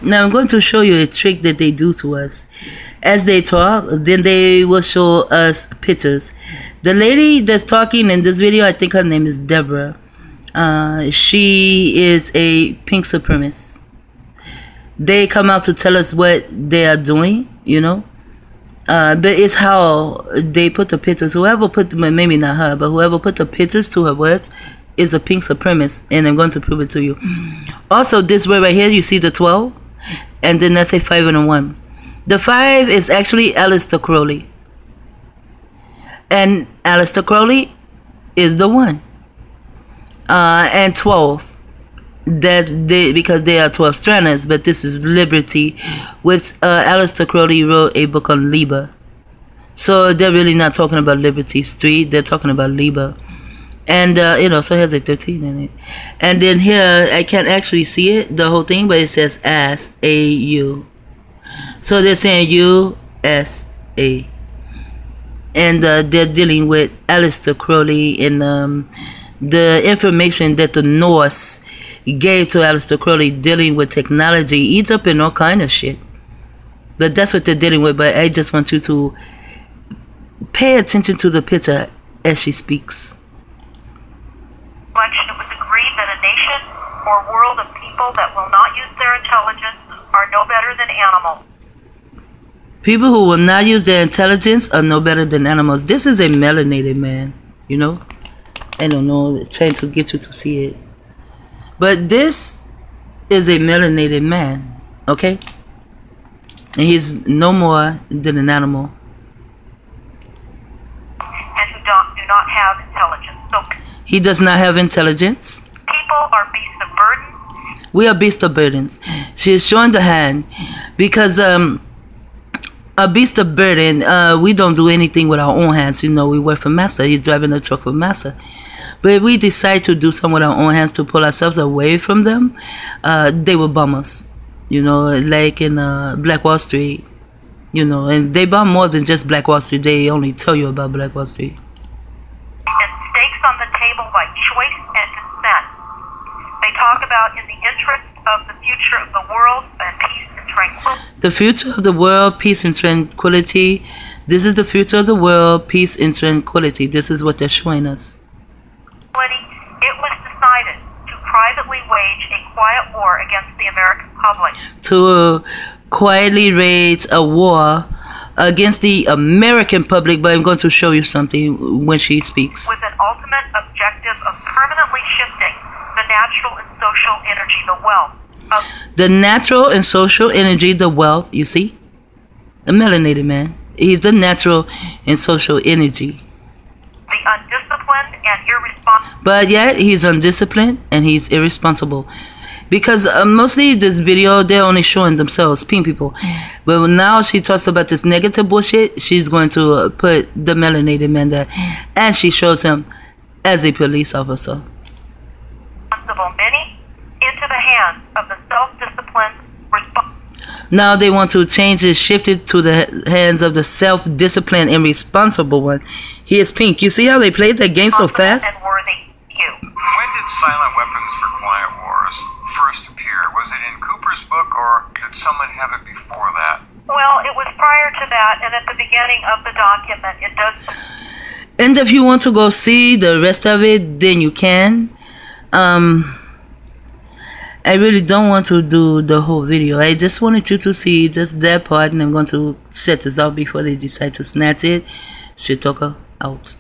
Now I'm going to show you a trick that they do to us. As they talk, then they will show us pictures. The lady that's talking in this video, I think her name is Deborah. She is a pink supremacist. They come out to tell us what they are doing, you know. But it's how they put the pictures. Whoever put them, maybe not her, but whoever put the pictures to her words is a pink supremacist, and I'm going to prove it to you. Also, this word right here, you see the 12, and then that's a 5 and a 1. The 5 is actually Aleister Crowley, and Aleister Crowley is the 1. And 12, because they are 12 stranders, but this is liberty. With Aleister Crowley wrote a book on Liber, so they're really not talking about Liberty Street. They're talking about Liber, and you know, so it has a 13 in it. And then here I can't actually see it, the whole thing, but it says as AU. So they're saying USA, and they're dealing with Aleister Crowley and the information that the Norse gave to Aleister Crowley dealing with technology, eats up in all kind of shit. But that's what they're dealing with. But I just want you to pay attention to the picture as she speaks. It was agreed that a nation or world of people that will not use their intelligence are no better than animals. People who will not use their intelligence are no better than animals. This is a melanated man, you know. I don't know, trying to get you to see it. But this is a melanated man, okay? And he's no more than an animal. And who do not have intelligence. So he does not have intelligence. People are beasts of burden. We are beasts of burdens. She is showing the hand because a beast of burden, we don't do anything with our own hands. You know, we work for Master. He's driving the truck for Master. But if we decide to do something with our own hands to pull ourselves away from them, they will bomb us. You know, like in Black Wall Street. You know, and they bomb more than just Black Wall Street. They only tell you about Black Wall Street. And stakes on the table by choice and consent. They talk about in the interest of the future of the world and peace and tranquility. The future of the world, peace and tranquility. This is the future of the world, peace and tranquility. This is what they're showing us. It was decided to privately wage a quiet war against the American public. To quietly wage a war against the American public, but I'm going to show you something when she speaks. With an ultimate objective of permanently shifting the natural and social energy, the wealth. The natural and social energy, the wealth, you see? The melanated man. He's the natural and social energy. The undisciplined and irresponsible. But yet, he's undisciplined and he's irresponsible. Because mostly this video, they're only showing themselves, pink people. But now she talks about this negative bullshit, she's going to put the melanated man there. And she shows him as a police officer. Many into the hands of the self-disciplined Now they want to change it, shift it to the hands of the self-disciplined and responsible one. He is pink. You see how they played that game so fast? And worthy you. When did Silent Weapons for Quiet Wars first appear? Was it in Cooper's book, or did someone have it before that? Well, it was prior to that, and at the beginning of the document, it does. And if you want to go see the rest of it, then you can. I really don't want to do the whole video. I just wanted you to see just that part, and I'm going to set this out before they decide to snatch it. Shit talker out.